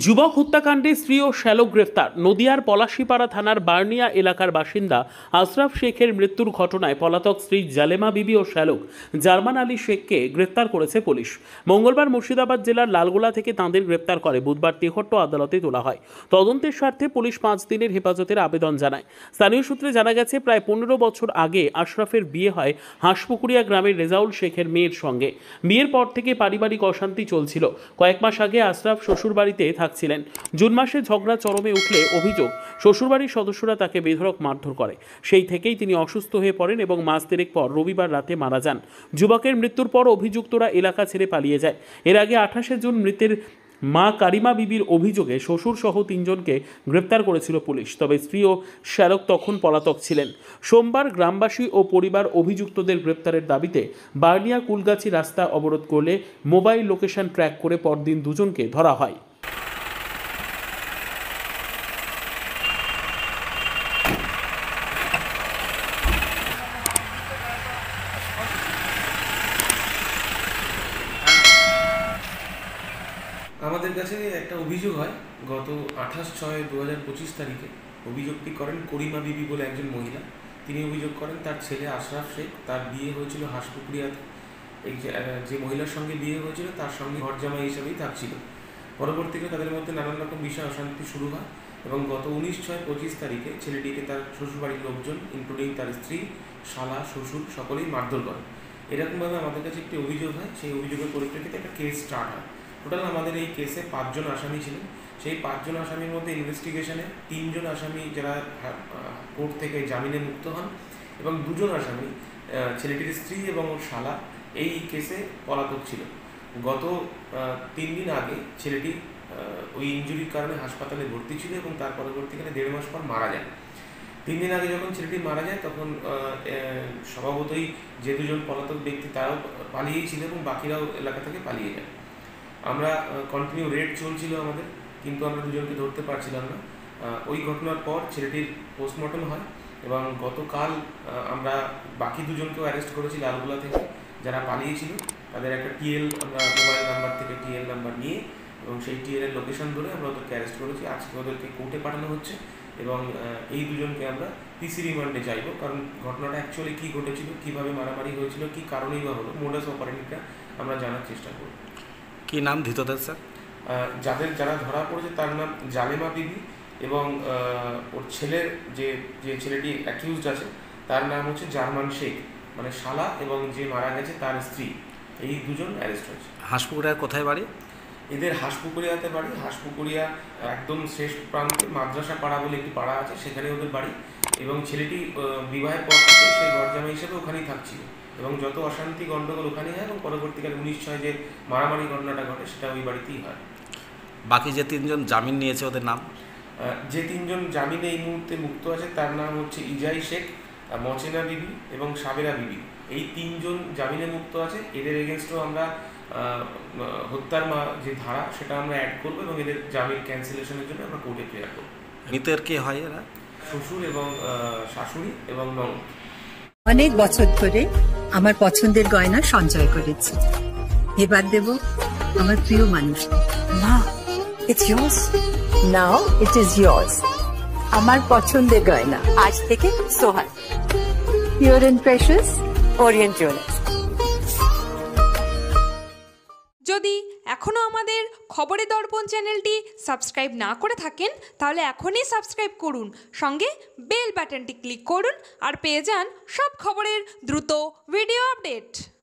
যুবক হত্যাকাণ্ডে স্ত্রী ও শ্যালক গ্রেফতার। নদিয়ার পলাশীপাড়া থানার বার্নিয়া এলাকার বাসিন্দা আশরাফ শেখের মৃত্যুর ঘটনায় পলাতক স্ত্রী জালেমা বিবি ও শ্যালক জার্মান আলী শেখকে গ্রেফতার করেছে পুলিশ। মঙ্গলবার মুর্শিদাবাদ জেলার লালগোলা থেকে তাঁদের গ্রেফতার করে বুধবার তেহট্ট আদালতে তোলা হয়। তদন্তের স্বার্থে পুলিশ 5 দিনের হেফাজতের আবেদন জানায়। স্থানীয় সূত্রে জানা গেছে, প্রায় 15 বছর আগে আশরাফের বিয়ে হয় হাঁসপুকুরিয়া গ্রামের রেজাউল শেখের মেয়ের সঙ্গে। বিয়ের পর থেকে পারিবারিক অশান্তি চলছিল। কয়েক মাস আগে আশরাফ শ্বশুরবাড়িতে থাকছিলেন। জুন মাসে ঝগড়া চরমে উঠলে অভিযোগ শ্বশুরবাড়ির সদস্যরা তাকে বেধড়ক মারধর করে। সেই থেকেই তিনি অসুস্থ হয়ে পড়েন এবং মাস দেড়েক পর রবিবার রাতে মারা যান। যুবকের মৃত্যুর পর অভিযুক্তরা এলাকা ছেড়ে পালিয়ে যায়। এর আগে 28শে জুন মৃতের মা কারিমা বিবির অভিযোগে শ্বশুর সহ 3 জনকে গ্রেপ্তার করেছিল পুলিশ। তবে স্ত্রী ও শ্যালক তখন পলাতক ছিলেন। সোমবার গ্রামবাসী ও পরিবার অভিযুক্তদের গ্রেপ্তারের দাবিতে বার্নিয়া কুলগাছি রাস্তা অবরোধ করলে মোবাইল লোকেশন ট্র্যাক করে পরদিন দুজনকে ধরা হয়। আমাদের কাছে একটা অভিযোগ হয় গত 28/6/2025 তারিখে। অভিযোগটি করেন করিমা বিবি বলে একজন মহিলা। তিনি অভিযোগ করেন তার ছেলে আশরাফ শেখ, তার বিয়ে হয়েছিল হাঁসপুকুরিয়াতে। এই যে মহিলার সঙ্গে বিয়ে হয়েছিল তার সঙ্গে ঘরজামাই হিসেবেই থাকছিল। পরবর্তীতে তাদের মধ্যে নানান রকম বিষয় অশান্তি শুরু হয় এবং গত 19/6/25 তারিখে ছেলেটিকে তার শ্বশুরবাড়ির লোকজন ইনক্লুডিং তার স্ত্রী, শালা, শ্বশুর সকলেই মারধর করে। এরকমভাবে আমাদের কাছে একটি অভিযোগ হয়। সেই অভিযোগের পরিপ্রেক্ষিতে একটা কেস স্টার্ট হয়। টোটাল আমাদের এই কেসে 5 জন আসামি ছিলেন। সেই 5 জন আসামির মধ্যে ইনভেস্টিগেশনে 3 জন আসামি যারা কোর্ট থেকে জামিনে মুক্ত হন এবং 2 জন আসামি ছেলেটির স্ত্রী এবং ওর শালা এই কেসে পলাতক ছিল। গত 3 দিন আগে ছেলেটি ওই ইনজুরির কারণে হাসপাতালে ভর্তি ছিল এবং তার পরবর্তীকালে 1.5 মাস পর মারা যায়। 3 দিন আগে যখন ছেলেটি মারা যায় তখন স্বভাবতই যে 2 জন পলাতক ব্যক্তি তারাও পালিয়েই ছিল এবং বাকিরাও এলাকা থেকে পালিয়ে যায়। আমরা কন্টিনিউ রেড চলছিল আমাদের, কিন্তু আমরা 2 জনকে ধরতে পারছিলাম না। ওই ঘটনার পর ছেলেটির পোস্টমর্টম হয় এবং গতকাল আমরা বাকি 2 জনকেও অ্যারেস্ট করেছি লালগোলা থেকে, যারা পালিয়েছিল। তাদের একটা টিএল আমরা মোবাইল নাম্বার থেকে টিএল নাম্বার নিয়ে এবং সেই টিএলের লোকেশন ধরে আমরা ওদেরকে অ্যারেস্ট করেছি। আজকে ওদেরকে কোর্টে পাঠানো হচ্ছে এবং এই 2 জনকে আমরা পিসি রিমান্ডে চাইব, কারণ ঘটনাটা অ্যাকচুয়ালি কী ঘটেছিল, কীভাবে মারামারি হয়েছিল, কী কারণেই বা হলো, মোডাস অপারেন্ডিটা আমরা জানার চেষ্টা করব। কি নাম ধৃতদের স্যার? যারা ধরা পড়েছে তার নাম জালেমা বিবি এবং ওর ছেলের যে ছেলেটি অ্যাকিউজড আছে তার নাম হচ্ছে জার্মান শেখ, মানে শালা, এবং যে মারা গেছে তার স্ত্রী। এই 2 জন অ্যারেস্ট হয়েছে। হাঁসপুকুরিয়ার কোথায় বাড়ি? এদের হাঁসপুকুরিয়াতে বাড়ি। হাঁসপুকুরিয়া একদম শেষ প্রান্তে মাদ্রাসা পাড়া বলে একটি পাড়া আছে, সেখানে ওদের বাড়ি। এবং ছেলেটি বিবাহের পর থেকে সেই ঘরজামাই হিসেবে ওখানেই থাকছিল এবং যত অশান্তি গণ্ডগোল ওখানেই হয় এবং পরবর্তীকালে 19/6 যে মারামারি ঘটনাটা ঘটে সেটা ওই বাড়িতেই হয়। বাকি যে 3 জন জামিন নিয়েছে ওদের নাম? যে 3 জন জামিনে এই মুহূর্তে মুক্ত আছে তার নাম হচ্ছে ইজাই শেখ, মচেনা বিবি এবং সাবেরা বিবি। এই 3 জন জামিনে মুক্ত আছে। এদের এগেনস্টও আমরা হত্যার যে ধারা সেটা আমরা অ্যাড করবো এবং এদের জামিন ক্যান্সেলেশনের জন্য আমরা কোর্টে প্রেয়ার করবো। মৃতের কে হয় এরা? শ্বশুর এবং শাশুড়ি এবং ননদ। অনেক বছর ধরে আমার পছন্দের গয়না সঞ্চয় করেছি, এবার দেব আমার প্রিয় মানুষ। না, it's yours. Now it is yours. আমার পছন্দের গয়না আজ থেকে সোহাগ, pure and precious, Orient Jewellers. যদি এখনও আমাদের খবরের দর্পণ চ্যানেলটি সাবস্ক্রাইব না করে থাকেন তাহলে এখনই সাবস্ক্রাইব করুন, সঙ্গে বেল বাটনটি ক্লিক করুন আর পেয়ে যান সব খবরের দ্রুত ভিডিও আপডেট।